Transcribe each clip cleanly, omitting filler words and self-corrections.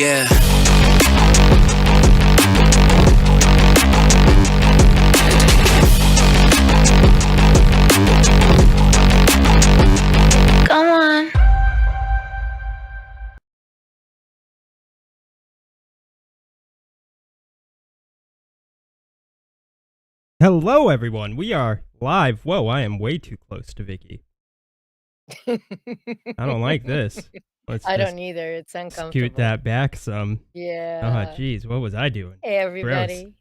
Yeah. Come on. Hello, everyone. We are live. Whoa, I am way too close to Vicky. I don't like this. Let's I just don't either. It's uncomfortable. scoot that back some. Yeah. Oh, geez. What was I doing? Hey, everybody. Gross.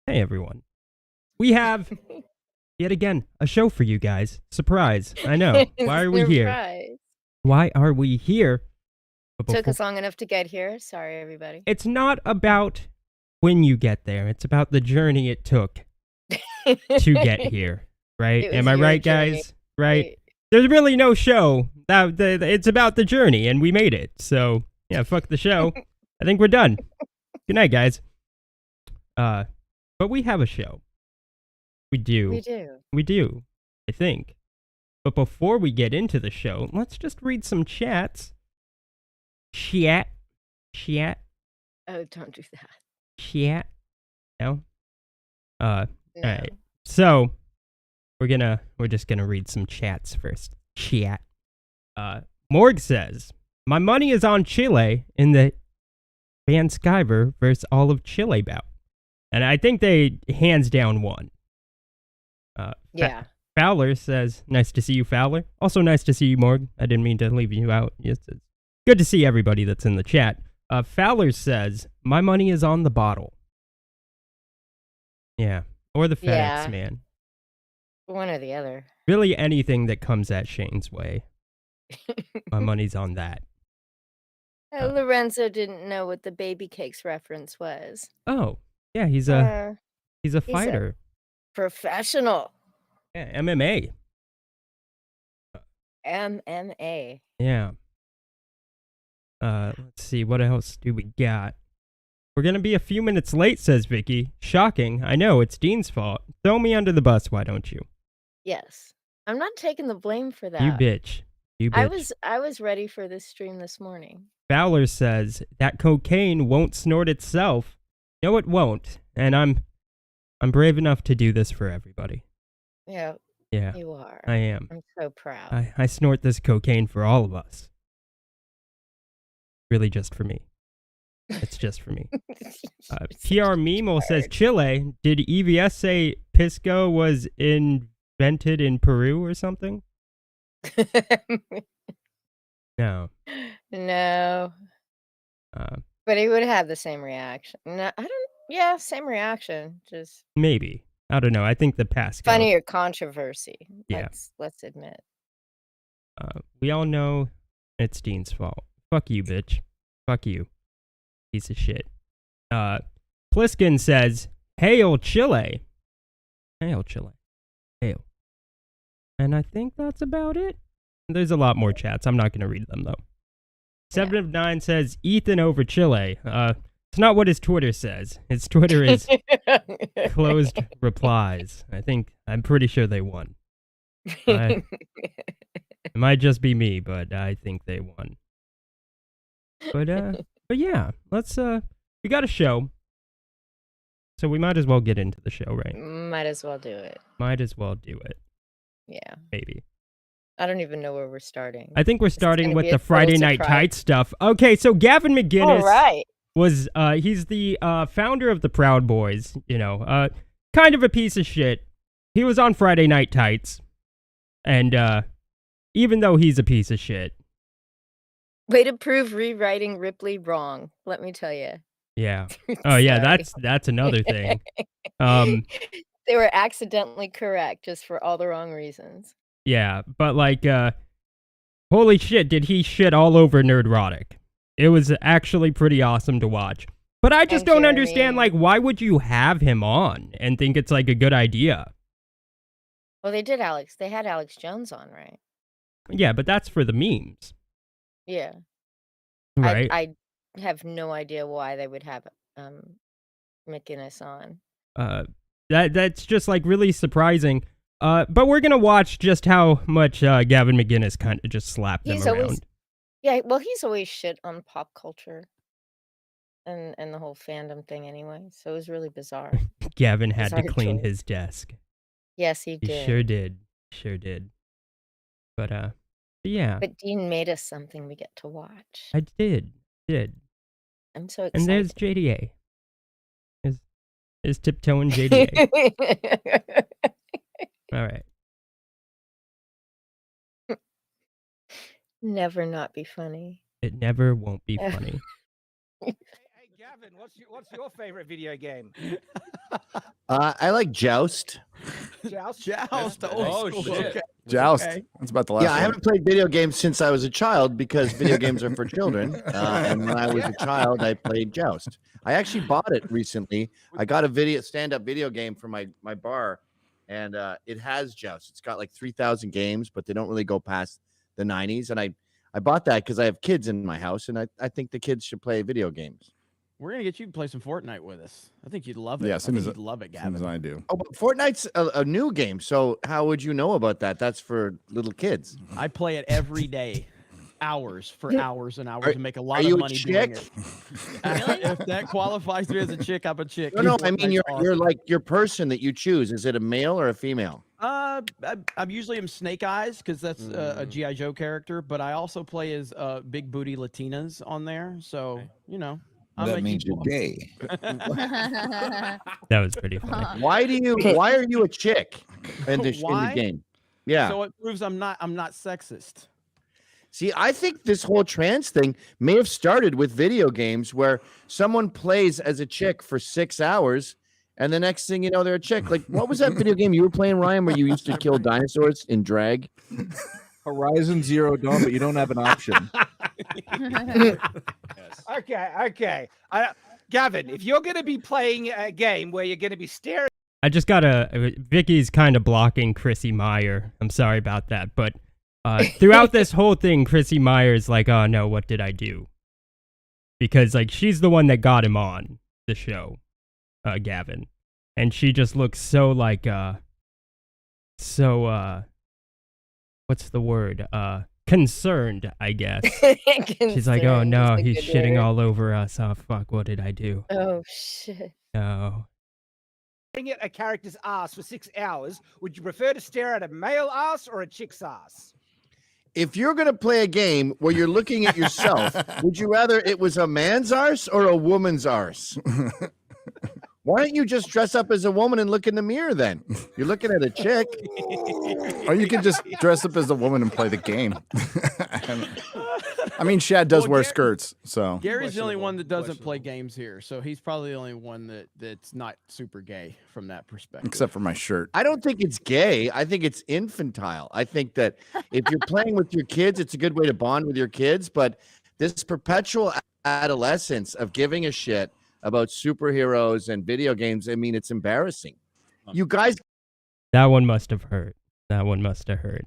Hey, everyone. We have, yet again, a show for you guys. Surprise. I know. Why are we here? Surprise. Why are we here? But Took before- us long enough to get here. Sorry, everybody. It's not about when you get there. It's about the journey it took to get here, right? It Am was I your right, journey. guys? Right? There's really no show. It's about the journey, and we made it. So, yeah, fuck the show. I think we're done. Good night, guys. But we have a show. We do. We do. We do, I think. But before we get into the show, let's just read some chats. Chat. Oh, don't do that. Chat. No? No. Alright. So, we're just gonna read some chats first. Chat. Morg says, my money is on Chile in the Van Skyver versus all of Chile bout. And I think they hands down won. Yeah. Fowler says, nice to see you, Fowler. Also nice to see you, Morg. I didn't mean to leave you out. It's good to see everybody that's in the chat. Fowler says, my money is on the bottle. Yeah. Or the FedEx Yeah. man. One or the other. Really anything that comes at Shane's way. My money's on that. Lorenzo didn't know what the baby cakes reference was. Oh, yeah, he's a He's a fighter. professional. Yeah, MMA. MMA. Yeah. Let's see, what else do we got? We're gonna be a few minutes late, says Vicky. Shocking. I know, it's Dean's fault. Throw me under the bus, why don't you? Yes. I'm not taking the blame for that. You bitch. You bitch. I was ready for this stream this morning. Fowler says that cocaine won't snort itself. No, it won't. And I'm brave enough to do this for everybody. Yeah, Yeah, you are. I am. I'm so proud. I snort this cocaine for all of us. Really just for me. It's just for me. PR Memo says, Chile, did EVS say Pisco was invented in Peru or something? No. No. But he would have the same reaction. No, I don't. Yeah, same reaction. Just Maybe. I don't know. I think the Pasco. funny or controversy. Yeah. Let's admit. We all know it's Dean's fault. Fuck you, bitch. Fuck you. Piece of shit. Pliskin says, Hail Chile. Hail Chile. Hail. And I think that's about it. There's a lot more chats. I'm not going to read them, though. 7 of 9 says, Ethan over Chile. It's not what his Twitter says. His Twitter is closed replies. I'm pretty sure they won. It might just be me, but I think they won. But yeah, let's, we got a show. So we might as well get into the show, right? Might as well do it. Might as well do it. Yeah. Maybe. I don't even know where we're starting. I think we're starting gonna with be the a full Friday Night surprise. Tights stuff. Okay, so Gavin McInnes All right. was, he's the founder of the Proud Boys, you know, kind of a piece of shit. He was on Friday Night Tights, and even though he's a piece of shit. Way to prove rewriting Ripley wrong. Let me tell you. Yeah. Oh yeah, Sorry. that's another thing. They were accidentally correct just for all the wrong reasons. Yeah, but like, holy shit, did he shit all over Nerdrotic? It was actually pretty awesome to watch. But I just And don't Jeremy. understand, like, why would you have him on and think it's like a good idea? Well, they had Alex Jones on, right? Yeah, but that's for the memes, Yeah. right? I have no idea why they would have McInnes on. That's just like really surprising. But we're gonna watch just how much Gavin McInnes kind of just slapped them around. Yeah, well, he's always shit on pop culture and the whole fandom thing anyway, so it was really bizarre. Gavin had to Bizarre clean choice. his desk. Yes, he He sure did. did. Sure did. But yeah, But Dean made us something we get to watch. I did. I'm so And there's excited. JDA. Is tiptoeing JDA. All right. Never not be funny. It never won't be funny. Hey, Gavin, what's your favorite video game? I like Joust. Joust? Joust. Oh, school. shit. Okay. Joust. Okay. That's about the last Yeah, I one. haven't played video games since I was a child because video games are for children. And when I was a child, I played Joust. I actually bought it recently. I got a stand-up video game for my bar, and it has Joust. It's got like 3,000 games, but they don't really go past the 90s. And I bought that because I have kids in my house, and I think the kids should play video games. We're gonna get you to play some Fortnite with us. I think you'd love it. Yeah, I as soon think as you'd love it, As soon as Gavin. I do. Oh, but Fortnite's a new game, so how would you know about that? That's for little kids. I play it every day, hours and hours, Are- and make a lot Are of you a money doing chick? it. Really? If that qualifies me as a chick, I'm a chick. No, I mean Fortnite's you're awesome. like your person that you choose. Is it a male or a female? I'm usually am Snake Eyes because that's a GI Joe character, but I also play as big booty Latinas on there. So you know, That means you're gay. That was pretty funny. Why are you a chick in the Why? game? Yeah. So it proves I'm not sexist. See, I think this whole trans thing may have started with video games where someone plays as a chick for 6 hours and the next thing you know, they're a chick. Like, what was that video game you were playing, Ryan, where you used to kill dinosaurs in drag? Horizon Zero Dawn, but you don't have an option. Okay. Gavin, if you're going to be playing a game where you're going to be staring I just gotta. Vicky's kind of blocking Chrissy Meyer. I'm sorry about that, but throughout this whole thing, Chrissy Meyer's like, "Oh no, what did I do?" Because like she's the one that got him on the show, Gavin, and she just looks so like what's the word? Concerned, I guess. She's like, "Oh Concerned no, is a he's good shitting word. all over us. Oh fuck, what did I do?" Oh, shit. No. at a character's ass for 6 hours, would you prefer to stare at a male ass or a chick's ass? If you're going to play a game where you're looking at yourself, would you rather it was a man's arse or a woman's arse? Why don't you just dress up as a woman and look in the mirror then? You're looking at a chick. Or you can just dress up as a woman and play the game. I mean, Shad does Well, wear Gary- skirts, so Gary's the only Questionable, one that doesn't play questionable. games here, so he's probably the only one that's not super gay from that perspective. except for my shirt. I don't think it's gay. I think it's infantile. I think that if you're playing with your kids, it's a good way to bond with your kids. But this perpetual adolescence of giving a shit about superheroes and video games, I mean, it's embarrassing. You guys That one must have hurt. That one must have hurt.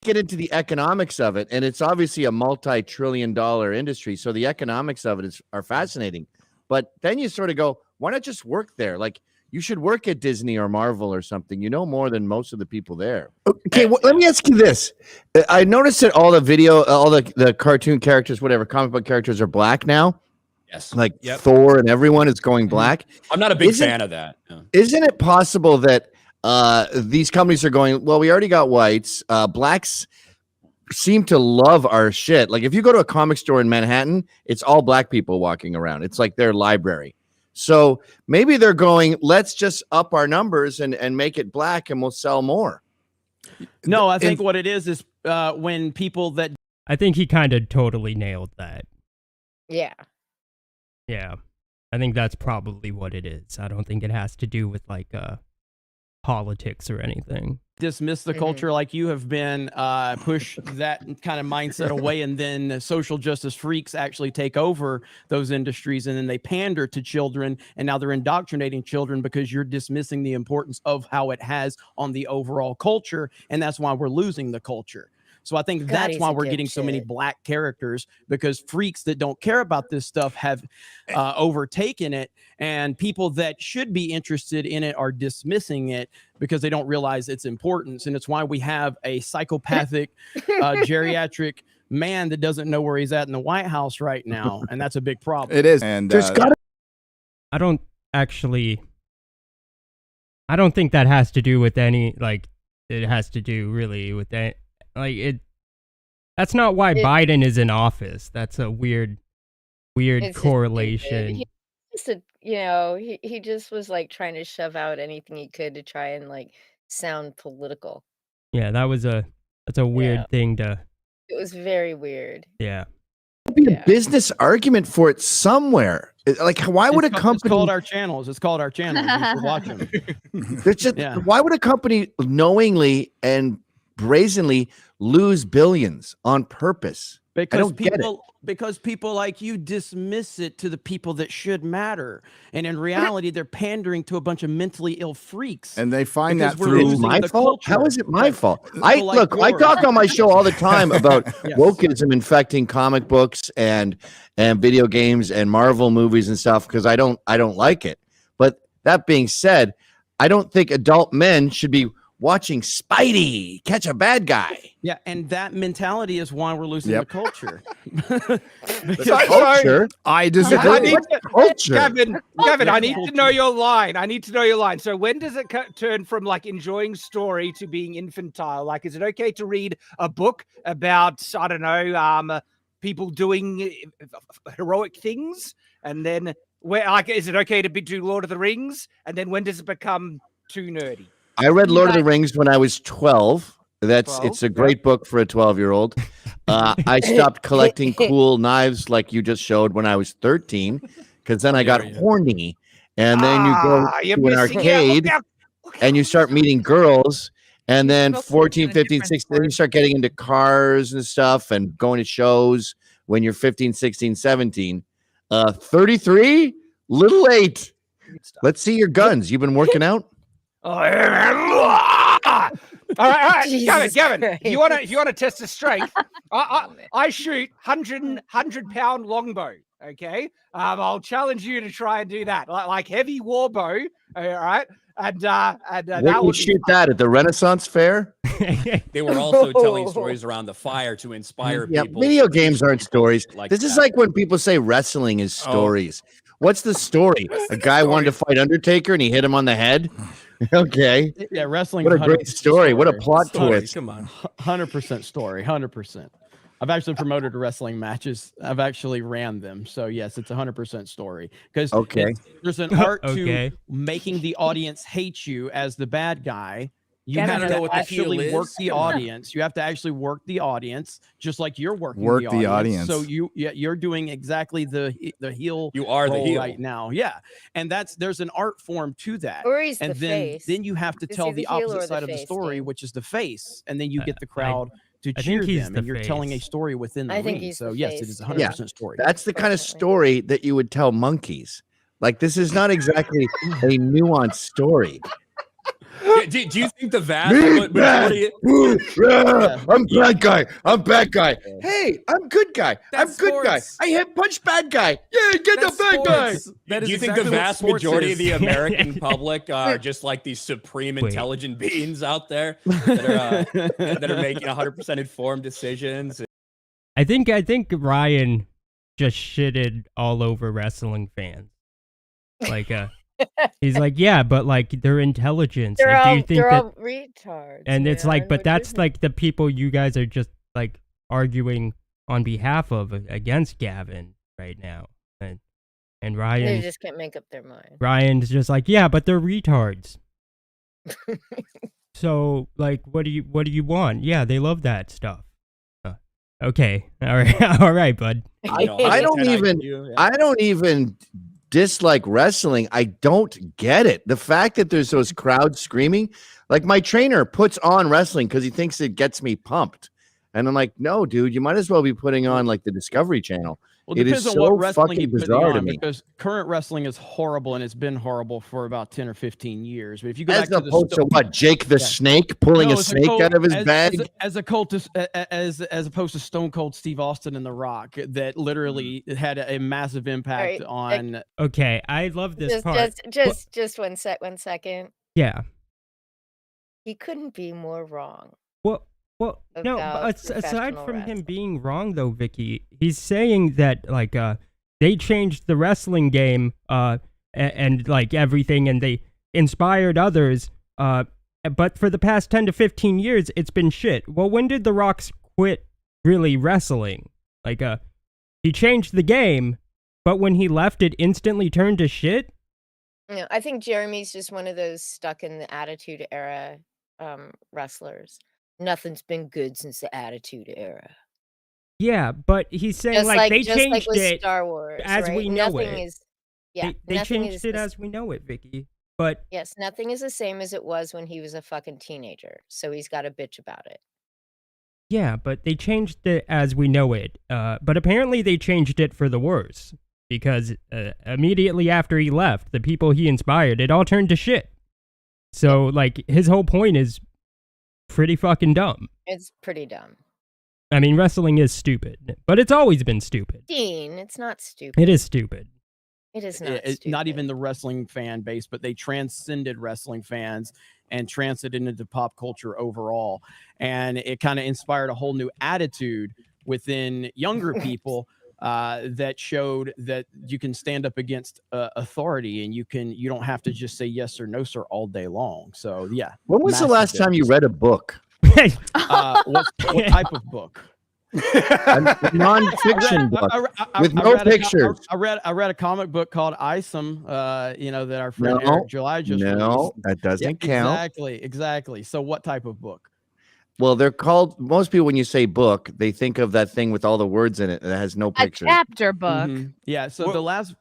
get into the economics of it, and it's obviously a multi-trillion-dollar industry. So the economics of it are fascinating. But then you sort of go, why not just work there? Like, you should work at Disney or Marvel or something. You know more than most of the people there. Okay, let me ask you this. I noticed that all the cartoon characters, whatever, comic book characters are black now. Yes. Like Yep. Thor and everyone is going black. I'm not a big Isn't- fan of that. No. Isn't it possible that these companies are going, well, we already got whites. Blacks seem to love our shit. Like if you go to a comic store in Manhattan, it's all black people walking around. It's like their library. So maybe they're going, let's just up our numbers and make it black and we'll sell more. No, I think what it is when people that I think he kind of totally nailed that. Yeah. Yeah. I think that's probably what it is. I don't think it has to do with like politics or anything. dismiss the culture like you have been, push that kind of mindset away, and then social justice freaks actually take over those industries, and then they pander to children, and now they're indoctrinating children because you're dismissing the importance of how it has on the overall culture, and that's why we're losing the culture. So I think God, that's he's why a we're getting so many dipshit. black characters, because freaks that don't care about this stuff have overtaken it, and people that should be interested in it are dismissing it because they don't realize its importance. And it's why we have a psychopathic geriatric man that doesn't know where he's at in the White House right now, and that's a big problem. It is, and There's got to I don't think that has to do with any, like, it has to do really with that. Like, that's not why Biden is in office. That's a weird correlation. He just was like trying to shove out anything he could to try and like sound political. Yeah, that's a weird thing to. It was very weird. Yeah. be a business argument for it somewhere. Like, why would a company? It's called our channels. It's called our channels. You should watch them. It's just, why would a company knowingly and brazenly lose billions on purpose? Because people like you dismiss it to the people that should matter, and in reality, they're pandering to a bunch of mentally ill freaks. And they find that through my fault. How is it my fault? I talk on my show all the time about wokeism infecting comic books and video games and Marvel movies and stuff because I don't like it. But that being said, I don't think adult men should be watching Spidey catch a bad guy. Yeah, and that mentality is why we're losing the culture. The culture? I disagree. Gavin, I need to know your line. I need to know your line. So when does it turn from like enjoying story to being infantile? Like, is it okay to read a book about, I don't know, people doing heroic things? And then is it okay to do Lord of the Rings? And then when does it become too nerdy? I read Lord of the Rings when I was 12. It's a great book for a 12-year-old. I stopped collecting cool knives like you just showed when I was 13 because then I got horny. And then you go to an arcade and you start meeting girls. And then 14, 15, 16, then you start getting into cars and stuff and going to shows when you're 15, 16, 17. 33? Little late. Let's see your guns. You've been working out? All right. Gavin, if you want to test the strength, I shoot 100-pound longbow. Okay, I'll challenge you to try and do that, like heavy war bow. All right, and where you shoot that at the Renaissance Fair? They were also telling stories around the fire to inspire people. Video games aren't stories. This is like when people say wrestling is stories. What's the story? A guy wanted to fight Undertaker and he hit him on the head. Okay. Yeah, wrestling. What a great story. What a plot twist. Come on. 100% story. 100%. I've actually promoted wrestling matches. I've actually ran them. So yes, it's 100% story. Because there's an art to making the audience hate you as the bad guy. You have to actually work the audience. You have to actually work the audience, just like you're working the audience. So you're doing exactly the heel. You are the heel right now. Yeah, and there's an art form to that. Or he's and the then face. Then you have to tell the opposite side of the story, which is the face, and then you get the crowd to cheer them, and you're telling a story within the ring. So yes, it is 100% story. That's the kind of story that you would tell monkeys. Like, this is not exactly a nuanced story. Do you think the vast majority? I'm bad guy. I'm bad guy. Hey, I'm good guy. I'm good guy. I hit punch bad guy. Yeah, get the bad guy. Do you think the vast majority of the American public are just like these supreme intelligent beings out there that are making 100% informed decisions? I think Ryan just shitted all over wrestling fans. Like he's like, yeah, but like they're intelligent. They're like, all, do you think they're that... all retards. And it's like, but that's like the people you guys are just like arguing on behalf of against Gavin right now. And Ryan, they just can't make up their mind. Ryan's just like, yeah, but they're retards. So like, what do you want? Yeah, they love that stuff. Okay, all right, bud. I don't even dislike wrestling. I don't get it. The fact that there's those crowds screaming, like my trainer puts on wrestling because he thinks it gets me pumped. And I'm like, no, dude, you might as well be putting on like the Discovery Channel. Well, it is so fucking bizarre to me. Because current wrestling is horrible, and it's been horrible for about 10 or 15 years. But if you go as back opposed to what, Jake the Snake pulling a snake out of his bag, as opposed to Stone Cold Steve Austin and The Rock, that literally had a massive impact on. Okay, I love this part. Just one second. Yeah, he couldn't be more wrong. Well, Well, no, about but aside professional from him wrestling. being wrong though, Vicky, he's saying that like they changed the wrestling game and like everything, and they inspired others. But for the past 10 to 15 years, it's been shit. Well, when did The Rock quit really wrestling? Like he changed the game, but when he left, it instantly turned to shit. Yeah, I think Jeremy's just one of those stuck in the Attitude Era wrestlers. Nothing's been good since the Attitude Era. Yeah, but he's saying Just like they just like changed with it Star Wars, as right? we know Nothing it. is, yeah, They nothing changed is it the as we know it, Vicky. But yes, nothing is the same as it was when he was a fucking teenager. So he's got to bitch about it. yeah, but they changed it as we know it. But apparently they changed it for the worse because immediately after he left, the people he inspired, it all turned to shit. So like his whole point is pretty fucking dumb. It's pretty dumb. I mean, wrestling is stupid, but it's always been stupid. Dean, it's not stupid. It is stupid. It is not It's stupid. not even the wrestling fan base, but they transcended wrestling fans and transcended into pop culture overall. And it kind of inspired a whole new attitude within younger people that showed that you can stand up against authority, and you don't have to just say yes or no, sir, all day long. So yeah. When was the massive last time you difference. read a book? What type of book? A non-fiction book with no pictures. I read a comic book called Isom, that our friend No, Eric July just no, released. that doesn't count. Exactly. So what type of book? Well, they're called, most people when you say book, they think of that thing with all the words in it that has no A pictures. chapter book. Yeah. So the last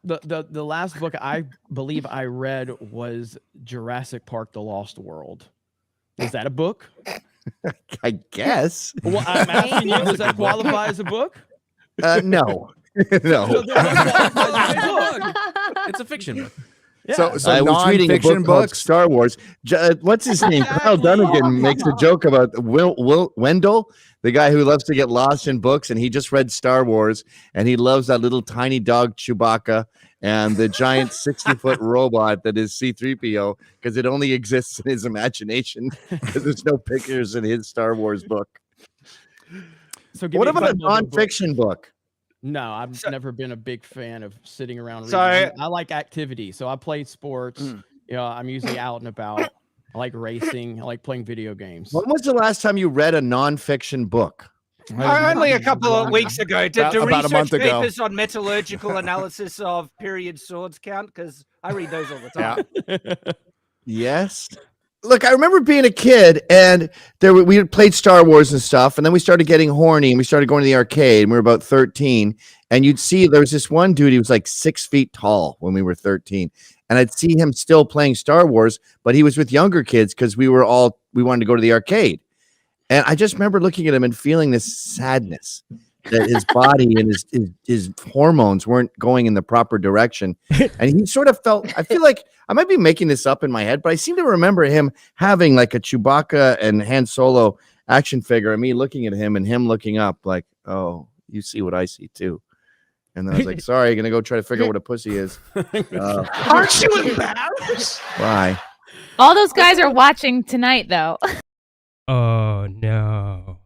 book I believe I read was Jurassic Park: The Lost World. Is that a book? I guess. Well, I'm asking you, does that qualify as a book? No. So No. then what qualifies as a book? It's a fiction book. Yeah. So I was reading a book non-fiction called books. Star Wars. What's his name? Kyle Dunnigan makes a joke about Wendell, the guy who loves to get lost in books, and he just read Star Wars, and he loves that little tiny dog Chewbacca and the giant 60-foot robot that is C-3PO because it only exists in his imagination because there's no pictures in his Star Wars book. So give What me about a example of book. non-fiction book? No, I've never been a big fan of sitting around reading. So- I like activity. So I play sports. I'm usually out and about. I like racing. I like playing video games. When was the last time you read a non-fiction book? Only a couple of weeks ago. Do About a research month ago. papers on metallurgical analysis of period swords count? Because I read those all the time. Yes. Look, I remember being a kid, and we had played Star Wars and stuff, and then we started getting horny, and we started going to the arcade, and we were about 13, and you'd see there was this one dude, he was like 6 feet tall when we were 13, and I'd see him still playing Star Wars, but he was with younger kids because we wanted to go to the arcade. And I just remember looking at him and feeling this sadness that his body and his hormones weren't going in the proper direction. And he sort of felt, I feel like I might be making this up in my head, but I seem to remember him having like a Chewbacca and Han Solo action figure and me looking at him and him looking up like, oh, you see what I see too. And then I was like, sorry, I'm going to go try to figure out what a pussy is. Aren't you embarrassed? Why? All those guys are watching tonight, though. Oh no.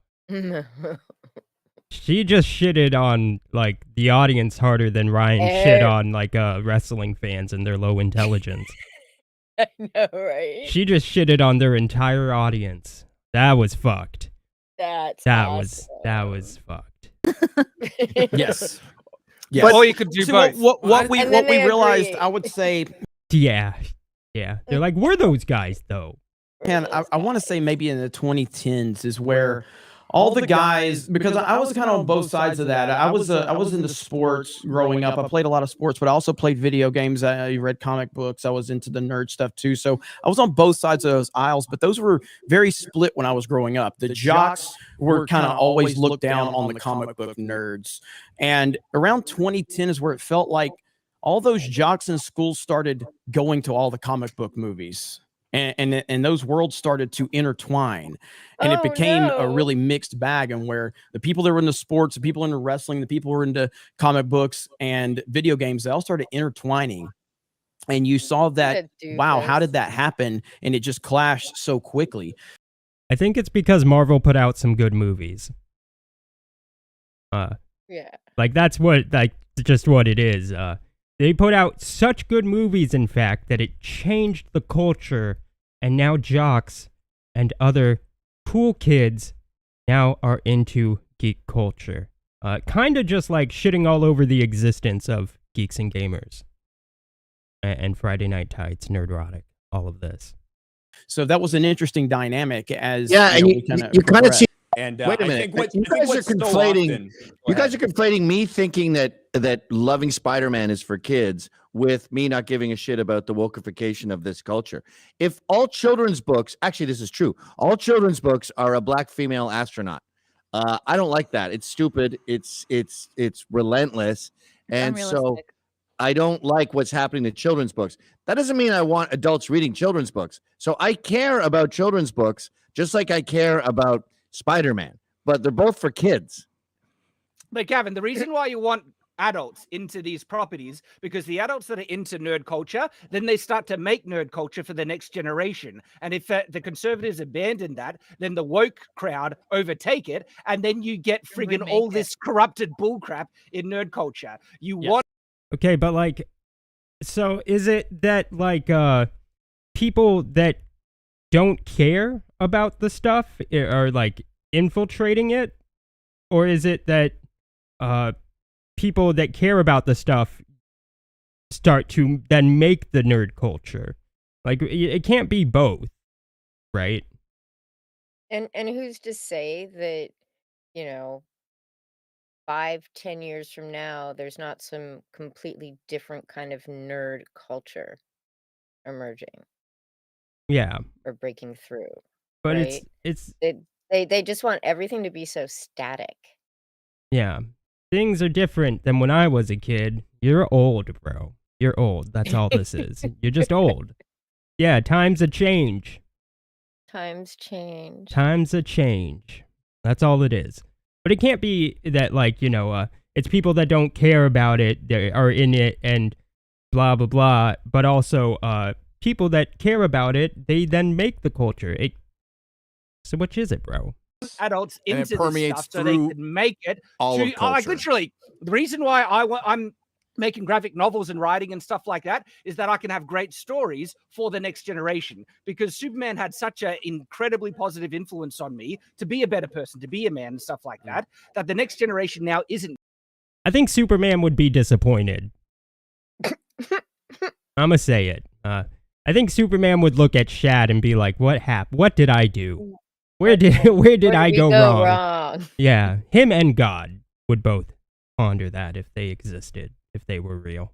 She just shitted on like the audience harder than Ryan shit on like wrestling fans and their low intelligence. I know, right? She just shitted on their entire audience. That was fucked. That was fucked. Yes. Yeah. Or you could do See, both. what we And then they realized, agree. I would say, Yeah. They're like, we're those guys though. Ken, I want to say maybe in the 2010s is where all the guys, because I was kind of on both sides of that. I was into sports growing up. I played a lot of sports, but I also played video games. I read comic books. I was into the nerd stuff too. So I was on both sides of those aisles, but those were very split when I was growing up. The jocks were kind of always looked down on the comic book nerds. And around 2010 is where it felt like all those jocks in school started going to all the comic book movies. And those worlds started to intertwine, and it became a really mixed bag. And where the people that were into sports, the people into wrestling, the people who were into comic books and video games, they all started intertwining. And you saw that, wow, how did that happen? And it just clashed so quickly. I think it's because Marvel put out some good movies. Yeah. Like that's what just what it is. They put out such good movies, in fact, that it changed the culture, and now jocks and other cool kids now are into geek culture. Kind of just like shitting all over the existence of geeks and gamers. And Friday Night Tights, Nerdrotic, all of this. So that was an interesting dynamic as and we you kinda kind of see. And Wait a I minute, think you guys are conflating. You guys are Go ahead. conflating me thinking that loving Spider-Man is for kids with me not giving a shit about the wokeification of this culture. If all children's books, actually, this is true. All children's books are a black female astronaut. I don't like that. It's stupid. It's relentless, and so Unrealistic. I don't like what's happening to children's books. That doesn't mean I want adults reading children's books. So I care about children's books just like I care about Spider-Man, but they're both for kids. But Gavin, the reason why you want adults into these properties, because the adults that are into nerd culture, then they start to make nerd culture for the next generation. And if the conservatives abandon that, then the woke crowd overtake it, and then you get friggin' all this corrupted bullcrap in nerd culture. You want. Okay, but like, so is it that like people that don't care about the stuff are like infiltrating it, or is it that people that care about the stuff start to then make the nerd culture? Like it can't be both, right? And who's to say that, you know, 5-10 years from now, there's not some completely different kind of nerd culture emerging Yeah, or breaking through, but right? it's They just want everything to be so static. yeah. Things are different than when I was a kid. You're old, bro. You're old. That's all this is. You're just old. Yeah, times a change. Times change. Times a change. That's all it is. But it can't be that, like, you know, it's people that don't care about it, they are in it, and blah, blah, blah. But also, people that care about it, they then make the culture. So which is it, bro? Adults And it into this permeates stuff so they through can make it all to, of culture. like literally the reason why I'm making graphic novels and writing and stuff like that is that I can have great stories for the next generation, because Superman had such an incredibly positive influence on me to be a better person, to be a man and stuff like that, that the next generation now isn't. I think Superman would be disappointed. I'ma say it. I think Superman would look at Shad and be like, "What happened? What did I do? Where did I we go wrong?" wrong? Yeah, him and God would both ponder that if they existed, if they were real.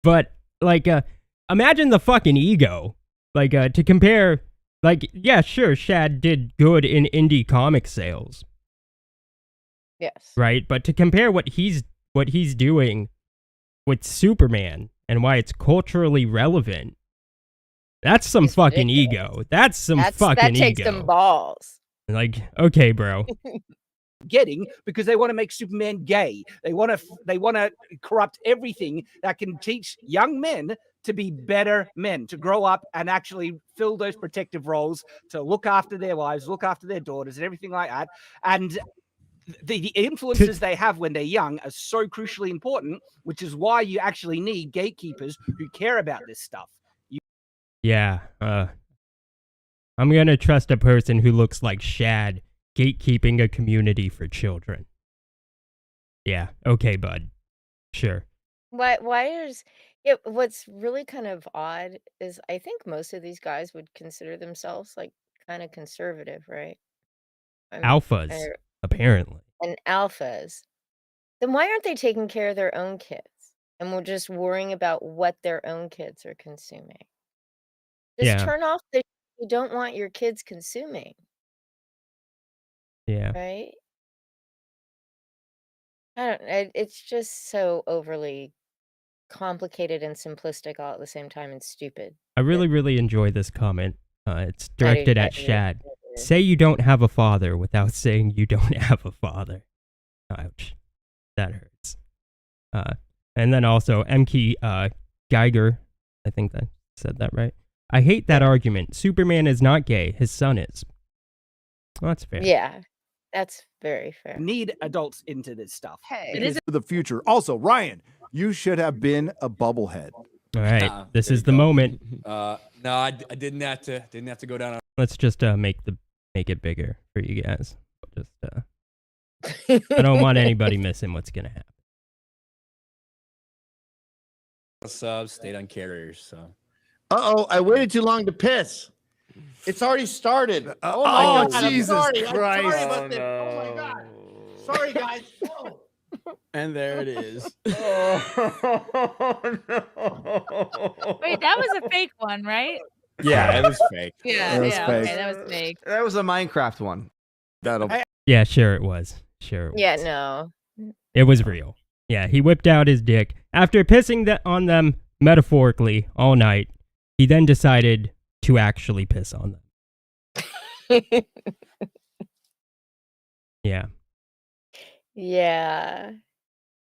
But like, imagine the fucking ego. Like, to compare, like, yeah, sure, Shad did good in indie comic sales, Yes. right? But to compare what he's doing with Superman and why it's culturally relevant, that's some It's fucking ridiculous. ego. That's some fucking That takes ego. some balls. Like, okay, bro. Getting, because they want to make Superman gay. They want to corrupt everything that can teach young men to be better men, to grow up and actually fill those protective roles, to look after their wives, look after their daughters, and everything like that. And the influences they have when they're young are so crucially important, which is why you actually need gatekeepers who care about this stuff. Yeah, I'm gonna trust a person who looks like Shad gatekeeping a community for children. Yeah, okay, bud. Sure. Why is it? What's really kind of odd is I think most of these guys would consider themselves like kind of conservative, right? Alphas, Or- apparently. and alphas. Then why aren't they taking care of their own kids and we're just worrying about what their own kids are consuming? Just Yeah. turn off the you don't want your kids consuming, Yeah. right? It's just so overly complicated and simplistic all at the same time and stupid. I really, really enjoy this comment. It's I do- directed I at do- Shad. I do. Say you don't have a father without saying you don't have a father. Ouch. That hurts. And then also, MK Geiger, I think I said that right. I hate that argument. Superman is not gay. His son is. Well, that's fair. Yeah, that's very fair. Need adults into this stuff. Hey, It is For the future. Also, Ryan, you should have been a bubblehead. All right. This There is you the go. moment. No, I didn't have to go down. Let's just make it bigger for you guys. Just I don't want anybody missing what's gonna happen. Subs stayed on carriers. So I waited too long to piss. It's already started. Oh my God! Jesus I'm sorry. Christ. I'm sorry about this. Oh my God! Sorry, guys. Oh. And there it is. Wait, that was a fake one, right? yeah, it was fake. Yeah, That was yeah. fake. Okay, that was fake. That was a Minecraft one. That'll. Yeah, sure it was. Sure. It yeah, was. no. It was real. Yeah, he whipped out his dick after pissing on them metaphorically all night. He then decided to actually piss on them. Yeah. Yeah.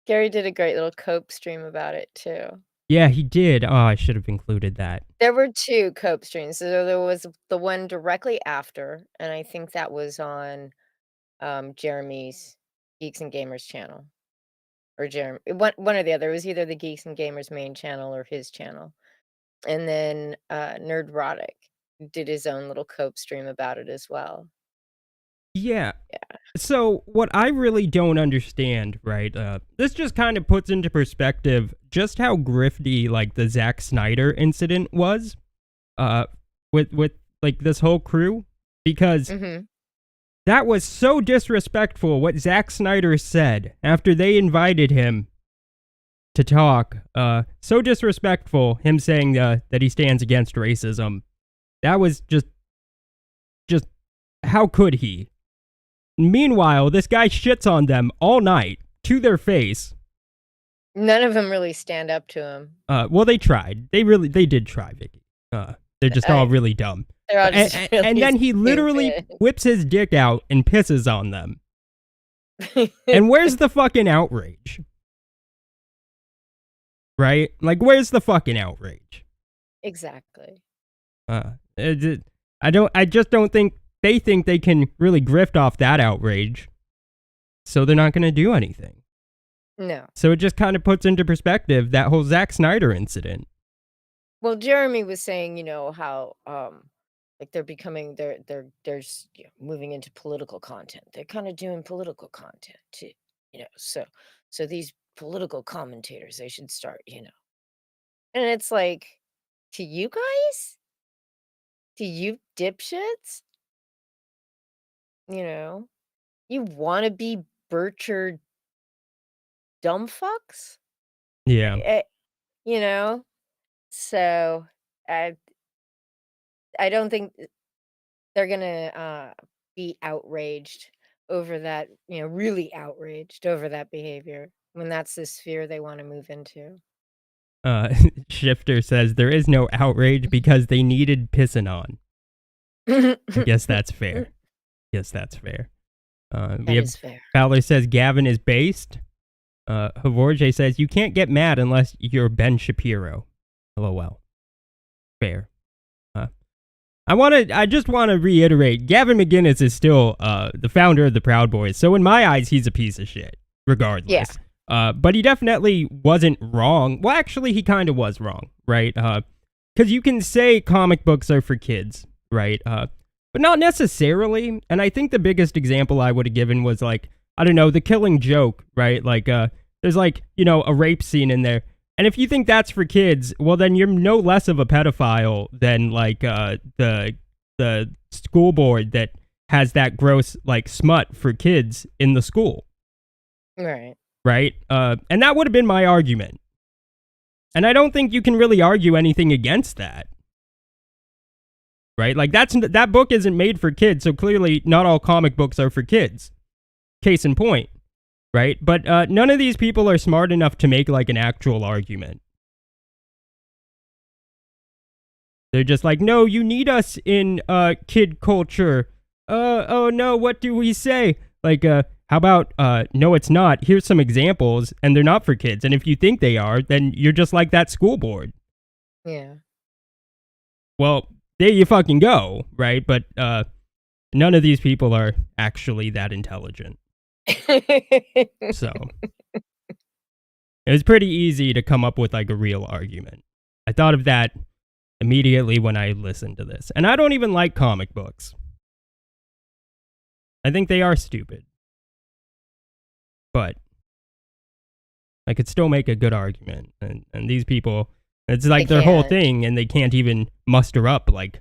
Gary did a great little cope stream about it too. Yeah, he did. Oh, I should have included that. There were 2 cope streams. So there was the one directly after, and I think that was on Jeremy's Geeks and Gamers channel. Or Jeremy, one or the other. It was either the Geeks and Gamers main channel or his channel. And then Nerdrotic did his own little cope stream about it as well. Yeah. So what I really don't understand, right? This just kind of puts into perspective just how grifty like the Zack Snyder incident was, with like this whole crew, because that was so disrespectful. What Zack Snyder said after they invited him to talk, so disrespectful. Him saying that he stands against racism. That was just how could he? Meanwhile, this guy shits on them all night to their face. None of them really stand up to him. Well, they tried. They did try, Vicky. They're just all really dumb. They're all just really and then he literally stupid. whips his dick out and pisses on them. And where's the fucking outrage? Right? Like, where's the fucking outrage? Exactly. I just don't think they think they can really grift off that outrage. So they're not going to do anything. No. So it just kind of puts into perspective that whole Zack Snyder incident. Well, Jeremy was saying, you know, how like they're becoming they're moving into political content. They're kind of doing political content too, you know. So these political commentators, they should start, you know. And it's like, to you guys? To you dipshits? You know, you want to be Burchard dumb fucks? Yeah. You know, so I don't think they're gonna be outraged over that. You know, really outraged over that behavior when that's the sphere they want to move into. Shifter says there is no outrage because they needed pissing on. I guess that's fair. That Is fair. Fowler says Gavin is based. Havorje says you can't get mad unless you're Ben Shapiro. LOL. Fair. I just want to reiterate, Gavin McInnes is still the founder of the Proud Boys, so in my eyes, he's a piece of shit, regardless. Yeah. But he definitely wasn't wrong. Well, actually, he kind of was wrong, right? Because you can say comic books are for kids, right? But not necessarily. And I think the biggest example I would have given was like, I don't know, The Killing Joke, right? Like, there's like, you know, a rape scene in there. And if you think that's for kids, well, then you're no less of a pedophile than like the school board that has that gross like smut for kids in the school. Right. Right? And that would have been my argument. And I don't think you can really argue anything against that. Right? Like that book isn't made for kids, so clearly not all comic books are for kids. Case in point. Right? But none of these people are smart enough to make like an actual argument. They're just like, no, you need us in kid culture. Oh no, what do we say? Like, how about, no, it's not. Here's some examples, and they're not for kids. And if you think they are, then you're just like that school board. Yeah. well, there you fucking go, right? But none of these people are actually that intelligent. So it was pretty easy to come up with like a real argument. I thought of that immediately when I listened to this. And I don't even like comic books. I think they are stupid. But I could still make a good argument. And these people, it's like their whole thing, and they can't even muster up like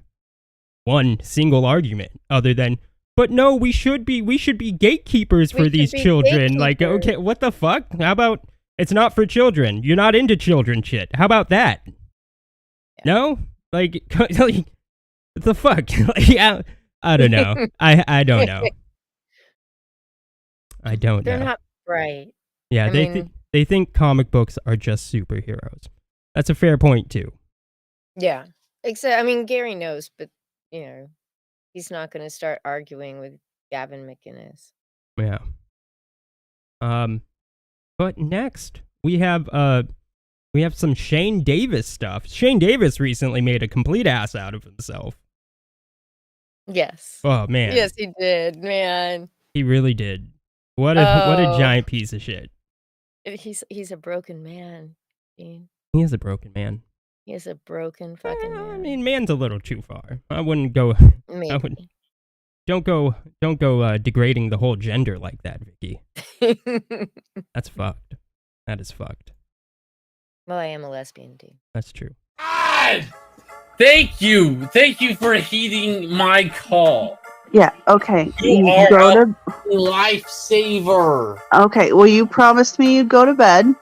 one single argument other than, but no, we should be gatekeepers for these children. Like, okay, what the fuck? How about it's not for children? You're not into children shit. How about that? No? Like, what the fuck? Like, I don't know. I don't know. I don't know. They're not right. Yeah, they think comic books are just superheroes. That's a fair point too. Yeah. Except, I mean, Gary knows, but you know, he's not going to start arguing with Gavin McInnes. Yeah. But next we have some Shane Davis stuff. Shane Davis recently made a complete ass out of himself. Yes. Oh man. Yes, he did, man. He really did. What a giant piece of shit. He's a broken man, Dean. He is a broken man. He is a broken fucking man. I mean, man's a little too far. I wouldn't go. Maybe. I would. Don't go degrading the whole gender like that, Vicky. That's fucked. That is fucked. Well, I am a lesbian, Dean. That's true. God! Thank you for heeding my call. Yeah, okay. You are a lifesaver. Okay, well, you promised me you'd go to bed.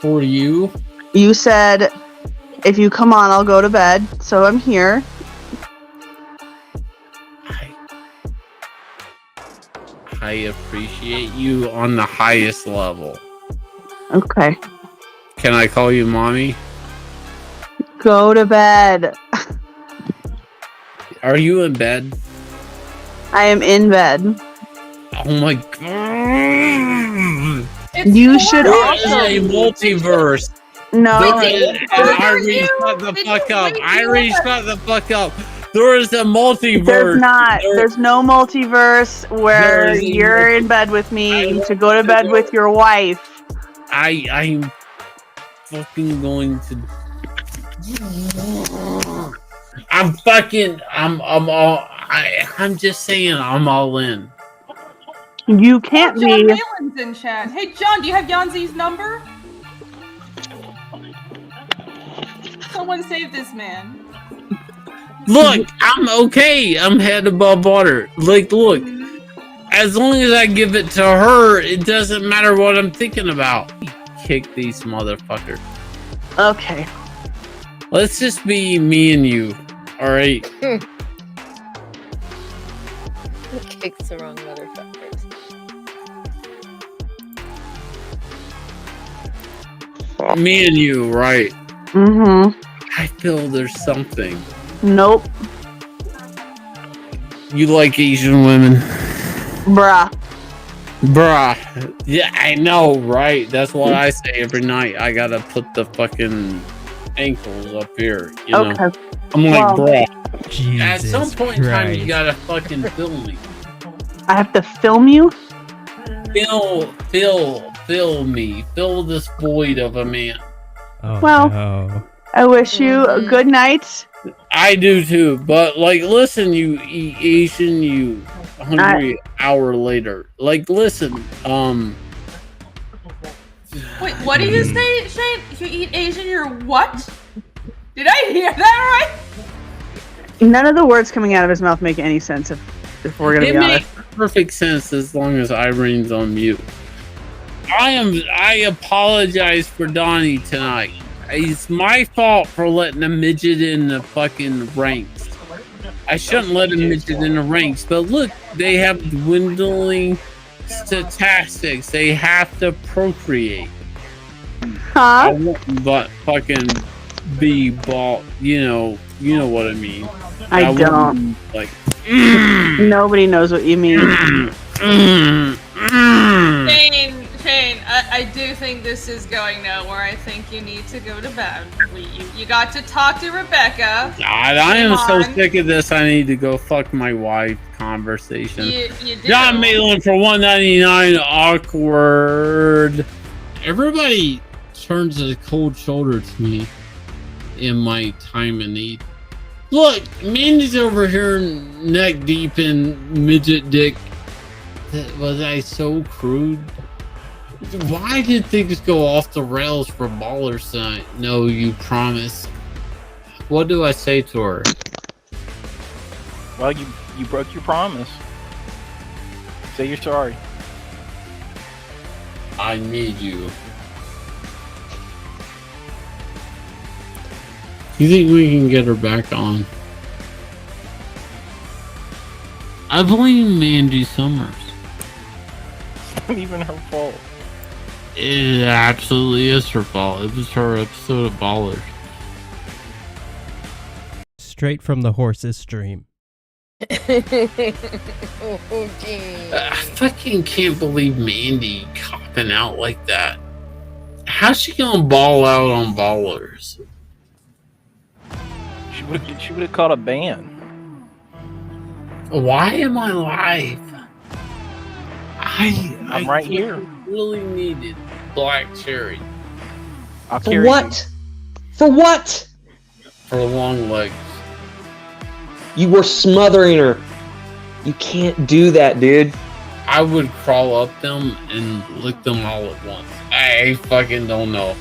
For you? You said, if you come on, I'll go to bed. So I'm here. I appreciate you on the highest level. Okay. Can I call you mommy? Go to bed. Are you in bed? I am in bed. Oh my god. You should This is also... a multiverse. No. Irene, shut the fuck up. Irene, shut the fuck up. There is a multiverse. There's not. There's no multiverse where you're in bed with me. You should go to bed with your wife. I'm fucking going to... I'm just saying, I'm all in. You can't John be. Malin's in chat. Hey, John, do you have Yanzi's number? Someone save this man. Look, I'm okay. I'm head above water. Like, look, as long as I give it to her, it doesn't matter what I'm thinking about. Kick these motherfuckers. Okay. Let's just be me and you. All right. He kicks the wrong motherfuckers. Me and you, right? Mm-hmm. I feel there's something. Nope. You like Asian women? Bruh. Bruh. Yeah, I know, right? That's what I say every night. I gotta put the fucking ankles up here, you know? Okay. I'm like, Well, bruh. Jesus At some point in time, you Christ. gotta fucking film me. I have to film you? Fill me. Fill this void of a man. Oh, Well, no. I wish you a good night. I do too, but like, listen, you Asian, you hungry hour later. Like, listen, Wait, what did you say, Shane? If you eat Asian, you're what? Did I hear that right? None of the words coming out of his mouth make any sense if we're gonna it be honest. makes perfect sense as long as Irene's on mute. I apologize for Donnie tonight. It's my fault for letting a midget in the fucking ranks. I shouldn't let a midget in the ranks, but look, they have dwindling statistics. They have to procreate. Huh? I wouldn't but fucking be bought, you know what I mean. I wouldn't, don't. like, Nobody knows what you mean. Shane, I I do think this is going nowhere. I think you need to go to bed. You got to talk to Rebecca. God, I am so sick of this. I need to go fuck my wife conversation. You do. John Malin for $1.99. Awkward. Everybody turns a cold shoulder to me in my time of need. Look, Mandy's over here neck deep in midget dick. Was I so crude? Why did things go off the rails for ballers tonight? No, you promise. What do I say to her? Well, you broke your promise. Say you're sorry. I need you. You think we can get her back on? I blame Mandy Summers. It's not even her fault. It absolutely is her fault. It was her episode of Ballers. Straight from the horse's stream. Oh, geez. I fucking can't believe Mandy copping out like that. How's she gonna ball out on Ballers? She would have caught a ban. Why am I live? I'm right here. Really needed Black Cherry. I'll For carry what? For what? For long legs. You were smothering her. You can't do that, dude. I would crawl up them and lick them all at once. I fucking don't know.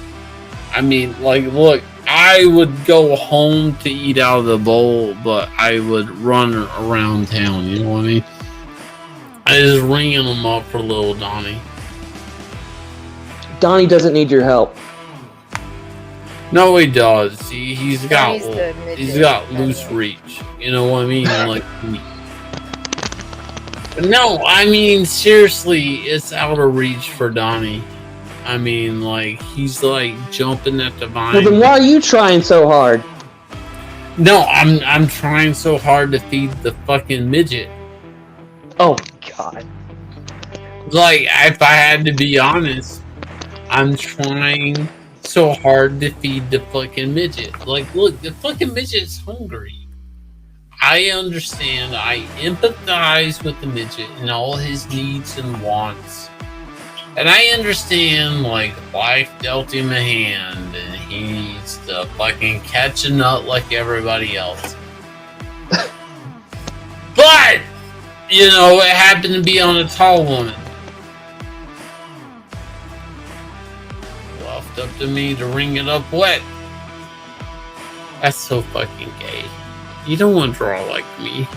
I mean, like, look, I would go home to eat out of the bowl, but I would run around town, you know what I mean? I just ringing them up for little Donnie. Donnie doesn't need your help. No, he does. He's got Donnie's loose reach. You know what I mean? Like, no, I mean seriously, it's out of reach for Donnie. I mean, like, he's like jumping at the vine. Well, then why are you trying so hard? No, I'm trying so hard to feed the fucking midget. Oh God. Like, if I had to be honest, I'm trying so hard to feed the fucking midget. Like, look, the fucking midget's hungry. I understand. I empathize with the midget and all his needs and wants. And I understand, like, life dealt him a hand and he needs to fucking catch a nut like everybody else. But, you know, it happened to be on a tall woman. Left up to me to ring it up wet. That's so fucking gay. You don't want to draw like me.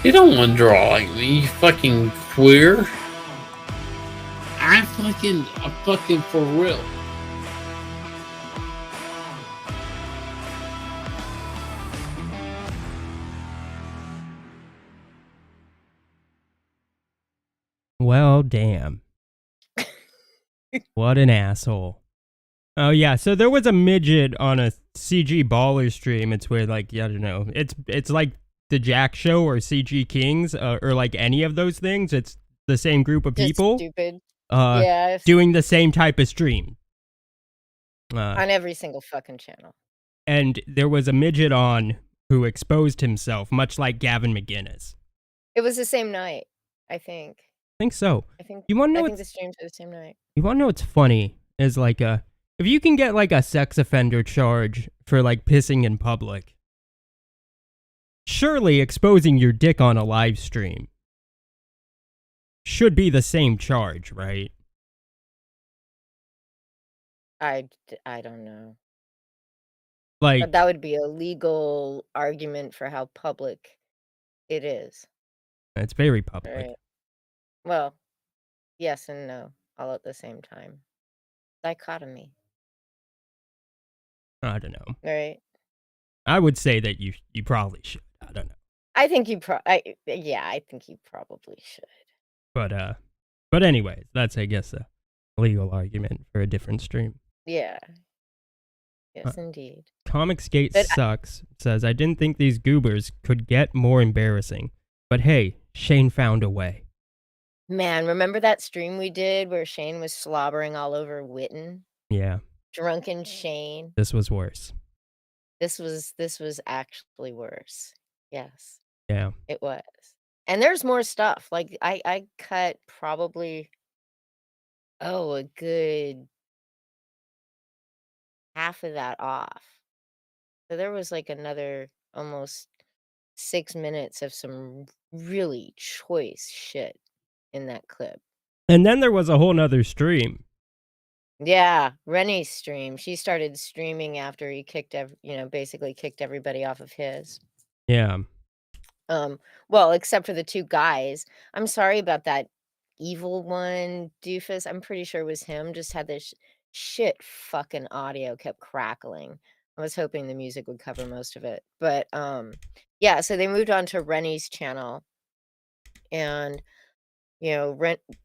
You don't want to draw like me, you fucking queer. I'm fucking for real. Well, damn. What an asshole. Oh yeah, so there was a midget on a CG Baller stream. It's where, like, I don't know. It's like the Jack Show or CG Kings or like any of those things. It's the same group of people. Just stupid. Yeah. Doing the same type of stream. On every single fucking channel. And there was a midget on who exposed himself, much like Gavin McInnes. It was the same night, I think. I think so. I think the streams are the same night. You want to know what's funny? Is like if you can get like a sex offender charge for like pissing in public, surely exposing your dick on a live stream should be the same charge, right? I don't know. Like, but that would be a legal argument for how public it is. It's very public. Right. Well, yes and no, all at the same time. Dichotomy. I don't know. Right. I would say that you probably should. I don't know. I think you I think you probably should. But anyways, that's, I guess, a legal argument for a different stream. Yeah. Yes, indeed. Comicsgate sucks. Says, I didn't think these goobers could get more embarrassing. But hey, Shane found a way. Man, remember that stream we did where Shane was slobbering all over Witten? Yeah, Drunken Shane. this was worse. This was actually worse. Yes, Yeah. it was. And there's more stuff. Like I cut probably a good half of that off. So there was like another almost 6 minutes of some really choice shit in that clip. And then there was a whole nother stream. Yeah, Rennie's stream. She started streaming after he kicked basically kicked everybody off of his. Yeah. Well, except for the two guys. I'm sorry about that evil one doofus. I'm pretty sure it was him. Just had this shit fucking audio kept crackling. I was hoping the music would cover most of it. But yeah, so they moved on to Rennie's channel. And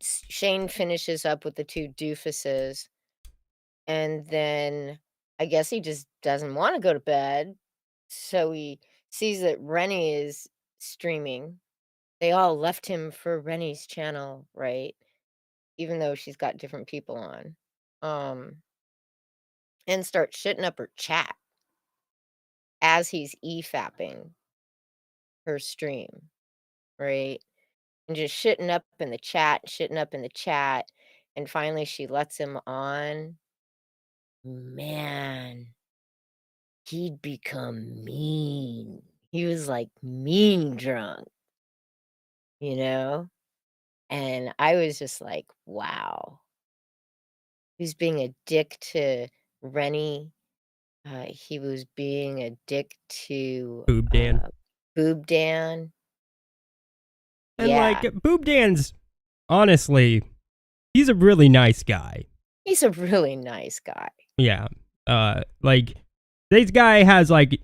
Shane finishes up with the two doofuses. And then I guess he just doesn't want to go to bed. So he sees that Rennie is streaming. They all left him for Rennie's channel, right? Even though she's got different people on. And start shitting up her chat as he's EFAPing her stream, right? And just shitting up in the chat. And finally she lets him on. Man, he'd become mean. He was like mean drunk, you know? And I was just like, wow. He was being a dick to Rennie. He was being a dick to Boob Dan. Boob Dan. And Yeah, like Boob Dan's honestly, he's a really nice guy. he's a really nice guy. Yeah. Like this guy has like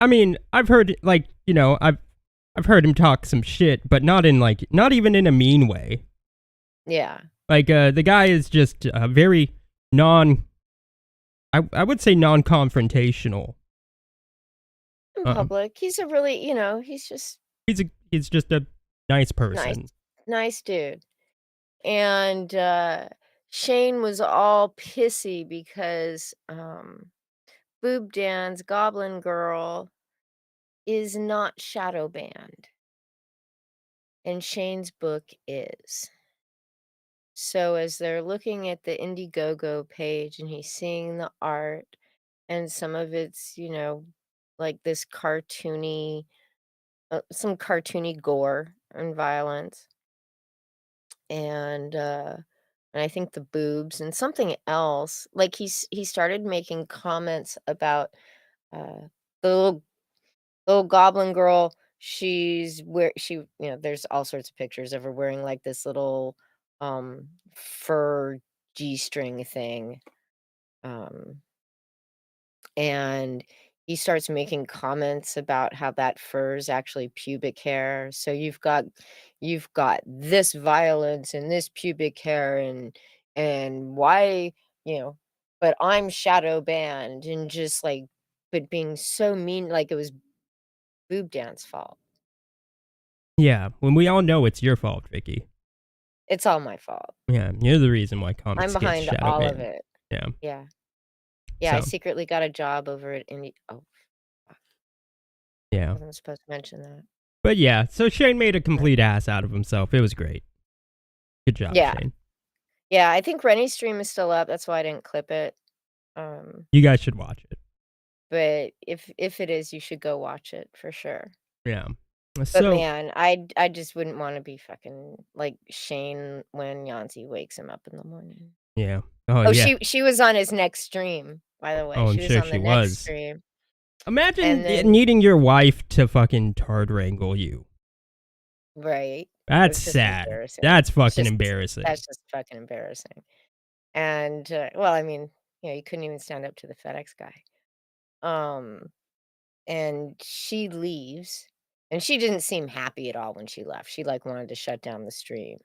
I mean, I've heard like, I've heard him talk some shit, but not even in a mean way. Yeah. Like the guy is just very I would say non-confrontational. In public. He's a really, he's just He's just a nice person. nice dude. And Shane was all pissy because Boob Dan's Goblin Girl is not shadow banned. And Shane's book is. So as they're looking at the Indiegogo page and he's seeing the art and some of it's, like this cartoony, some cartoony gore and violence. And I think the boobs and something else. Like he started making comments about the little goblin girl. There's all sorts of pictures of her wearing like this little fur G-string thing. And he starts making comments about how that fur is actually pubic hair. So you've got this violence and this pubic hair and why, but I'm shadow banned and just like, but being so mean, like it was Boob Dan's fault. Yeah, when we all know it's your fault, Vicky. It's all my fault. Yeah, you're the reason why comics I'm get behind shadow all banned. of it. Yeah. Yeah. Yeah, I So- secretly got a job over at Indie. Oh, Yeah. I wasn't supposed to mention that. But yeah, so Shane made a complete ass out of himself. It was great. Good job, Yeah. Shane. Yeah, I think Rennie's stream is still up. That's why I didn't clip it. You guys should watch it. But if it is, you should go watch it for sure. Yeah. But So man, I just wouldn't want to be fucking like Shane when Yancy wakes him up in the morning. yeah. Oh, yeah. she was on his next stream, by the way. Oh, I'm she was sure on she the was. next stream. Imagine And then- needing your wife to fucking tard wrangle you. Right. That's It's just sad. embarrassing. That's It's fucking just- embarrassing. That's just fucking embarrassing. And well, I mean, you couldn't even stand up to the FedEx guy. And she leaves, and she didn't seem happy at all when she left. She like wanted to shut down the stream.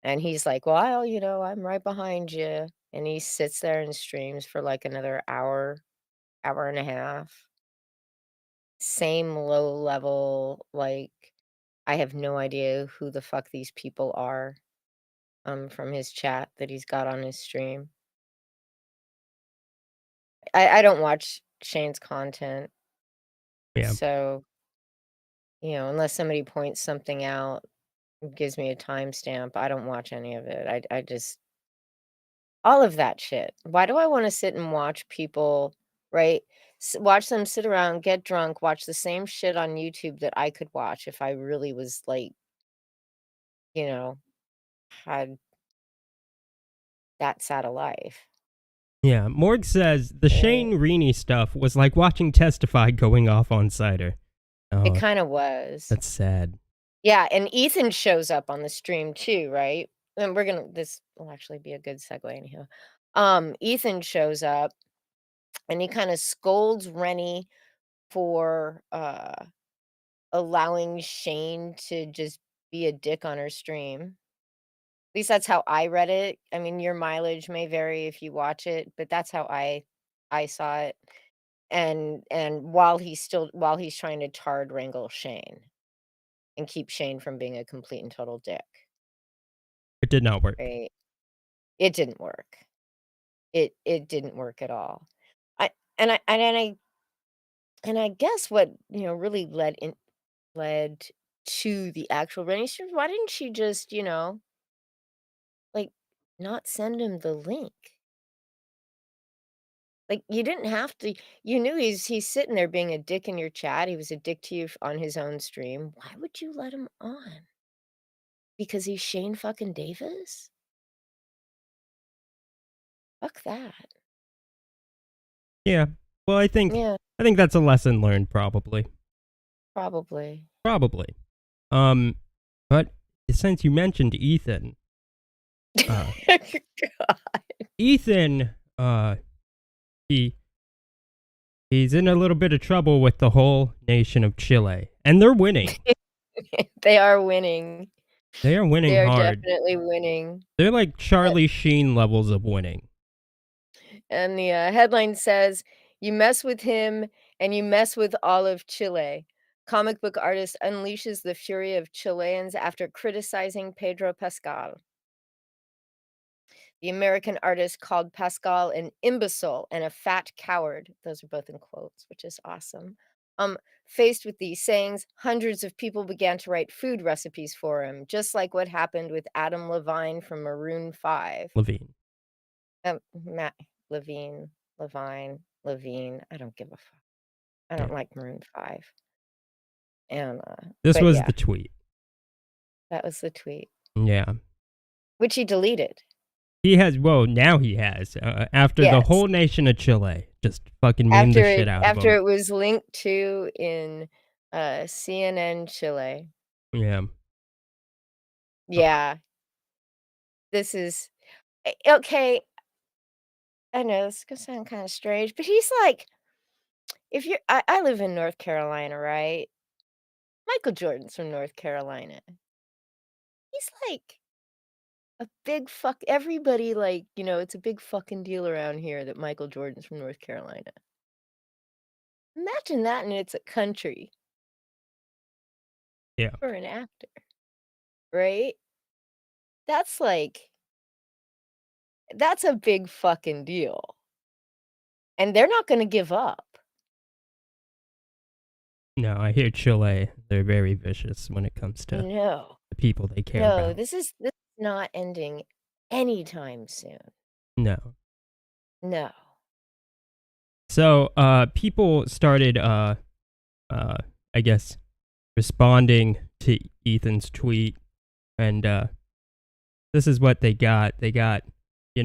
And he's like, well, I'm right behind you. And he sits there and streams for like another hour and a half. Same low level, like I have no idea who the fuck these people are from his chat that he's got on his stream. I don't watch Shane's content. Yeah. So, unless somebody points something out, gives me a timestamp, I don't watch any of it. I just all of that shit. Why do I want to sit and watch people, right? Watch them sit around, get drunk, watch the same shit on YouTube that I could watch if I really was like, had that sad a life. Yeah, Morg says the Shane Reaney stuff was like watching Testify going off on Cider. Oh, It kind of was. that's sad. Yeah, and Ethan shows up on the stream too, right? And this will actually be a good segue anyhow. Ethan shows up and he kind of scolds Rennie for allowing Shane to just be a dick on her stream. At least that's how I read it. I mean, your mileage may vary if you watch it, but that's how I saw it. And while he's trying to tard wrangle Shane and keep Shane from being a complete and total dick. It did not work. Right? It didn't work. It didn't work at all. I guess what really led to the actual Rennie stream. Why didn't she just like not send him the link? Like, you didn't have to. You knew he's sitting there being a dick in your chat. He was a dick to you on his own stream. Why would you let him on? Because he's Shane fucking Davis? Fuck that. Yeah. Well, I think that's a lesson learned, probably. Probably. But since you mentioned Ethan, Ethan, he's in a little bit of trouble with the whole nation of Chile, and they're winning. They are winning. They are winning They are hard. definitely winning. They're like Charlie Sheen levels of winning. And the headline says, "You mess with him and you mess with all of Chile. Comic book artist unleashes the fury of Chileans after criticizing Pedro Pascal." The American artist called Pascal an imbecile and a fat coward. Those are both in quotes, which is awesome. Faced with these sayings, hundreds of people began to write food recipes for him, just like what happened with Adam Levine from Maroon 5. Levine. Matt Levine. I don't give a fuck. I don't like Maroon 5. And this was the tweet. That was the tweet. Yeah. Which he deleted. He has, now he has. After the whole nation of Chile just fucking memed the shit out of him. After it was linked to in CNN Chile. Yeah. Yeah. This is okay. I know this is gonna sound kind of strange, but he's like, I live in North Carolina, right? Michael Jordan's from North Carolina. He's like a big everybody it's a big fucking deal around here that Michael Jordan's from North Carolina. Imagine that, and it's a country. Yeah. For an actor. Right? That's a big fucking deal. And they're not going to give up. No, I hear Chile, they're very vicious when it comes to the people they care about. No, this is not ending anytime soon. No. No. So, people started, I guess, responding to Ethan's tweet, and this is what they got. They got, you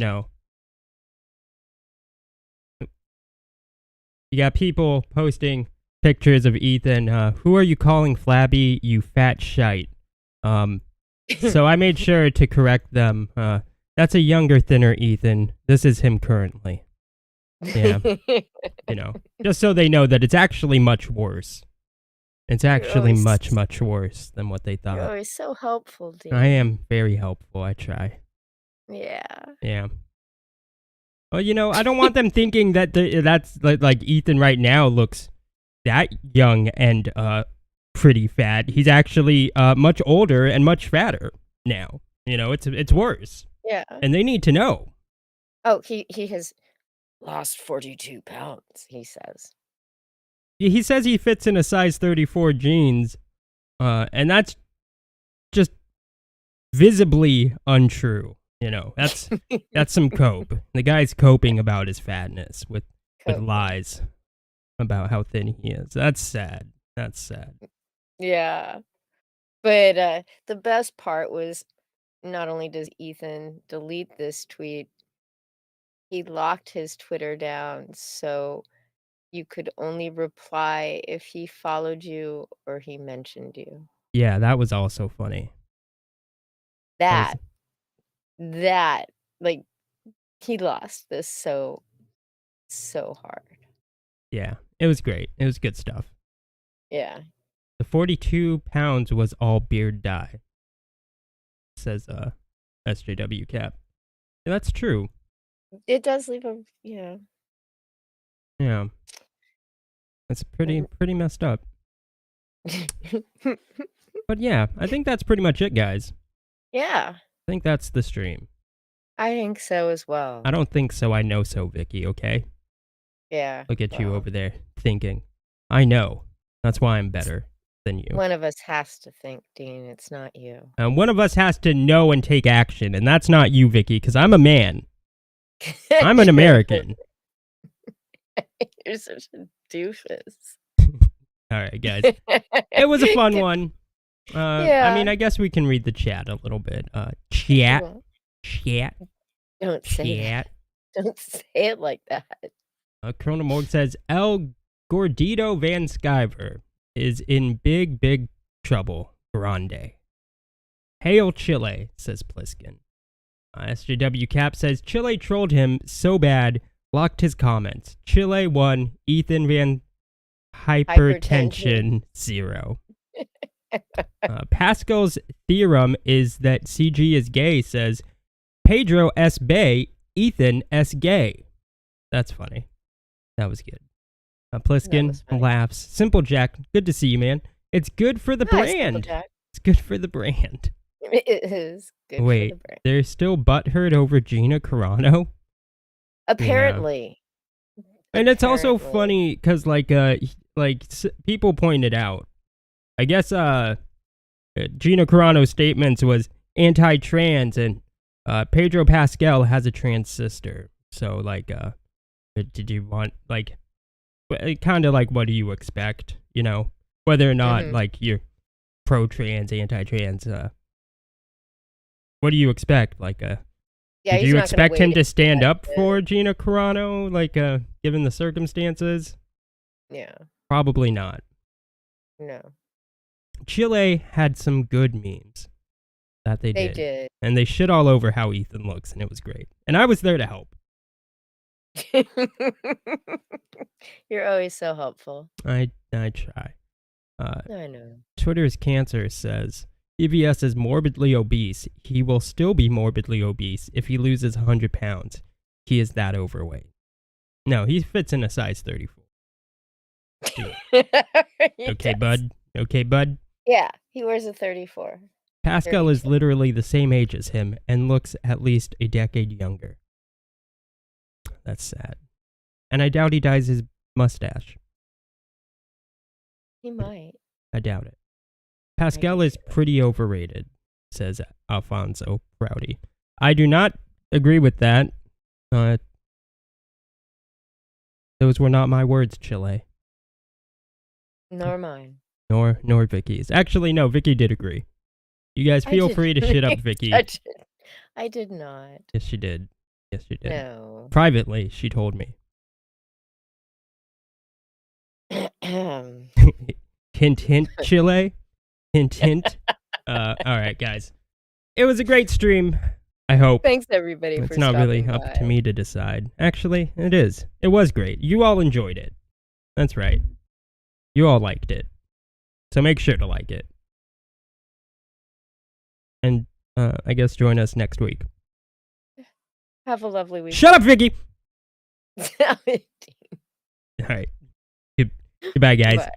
got people posting pictures of Ethan. Who are you calling flabby, you fat shite? So I made sure to correct them. That's a younger, thinner Ethan. This is him currently. Yeah. Just so they know that it's actually much worse. It's actually much, much worse than what they thought. You're always so helpful, dude. I am very helpful. I try. Yeah. Yeah. Well, I don't want them thinking that that's like Ethan right now looks that young and pretty fat. He's actually much older and much fatter now. You know, it's worse. Yeah. And they need to know. Oh, he has lost 42 pounds, he says. He says he fits in a size 34 jeans, and that's just visibly untrue. You know, that's some cope. The guy's coping about his fatness with lies about how thin he is. That's sad. That's sad. Yeah. But the best part was not only does Ethan delete this tweet, he locked his Twitter down so you could only reply if he followed you or he mentioned you. Yeah, that was also funny. That, like, he lost this so hard. Yeah, it was great. It was good stuff. Yeah. The 42 pounds was all beard dye, says SJW Cap. Yeah, that's true. It does leave a, yeah. Yeah. That's pretty messed up. But yeah, I think that's pretty much it, guys. Yeah, I think that's the stream. I think so as well. I don't think so. I know so, Vicky, okay? Yeah. Look at you over there thinking. I know. That's why I'm better than you. One of us has to think, Dean. It's not you. And one of us has to know and take action, and that's not you, Vicky, because I'm a man. I'm an American. You're such a doofus. All right, guys. It was a fun one. Yeah. I mean, I guess we can read the chat a little bit. Chat. Don't say that. Don't say it like that. Chronomorg says, El Gordito Van Skyver is in big trouble. Grande. Hail Chile, says Pliskin. SJW Cap says, Chile trolled him so bad, blocked his comments. Chile won, Ethan Van Hypertension 0. Pascal's theorem is that CG is gay, says Pedro S. Bay, Ethan S. Gay. That's funny. That was good. Pliskin laughs. Simple Jack, good to see you, man. It's good for the brand. It's good for the brand. It is good Wait, for the brand. they're still butthurt over Gina Carano? Apparently. Yeah. And it's also funny because, people pointed out, I guess, Gina Carano's statements was anti-trans, and Pedro Pascal has a trans sister. So, did you want, kind of like, what do you expect? You know, whether or not, you're pro-trans, anti-trans, what do you expect? Did you expect him to stand up for Gina Carano, given the circumstances? Yeah. Probably not. No. Chile had some good memes that they did. They did. And they shit all over how Ethan looks, and it was great. And I was there to help. You're always so helpful. I try. I know. Twitter's Cancer says, EVS is morbidly obese. He will still be morbidly obese if he loses 100 pounds. He is that overweight. No, he fits in a size 34. Okay, bud. Okay, bud. Yeah, he wears a 34. Pascal 34. is literally the same age as him and looks at least a decade younger. That's sad. And I doubt he dyes his mustache. He might. I doubt it. Pascal is pretty overrated, says Alfonso Prouty. I do not agree with that. Those were not my words, Chile. Nor mine. Nor Vicky's. Actually, no, Vicky did agree. You guys feel free to shit up Vicky. I did not. Yes, she did. Yes, she did. No. Privately, she told me. Hint, hint, Chile. Hint, hint. All right, guys. It was a great stream. I hope. Thanks, everybody, It's for not really stopping up by. to me to decide. Actually, it is. It was great. You all enjoyed it. That's right. You all liked it. So make sure to like it. And I guess join us next week. Have a lovely week. Shut up, Vicky! All right. Goodbye, guys. Bye.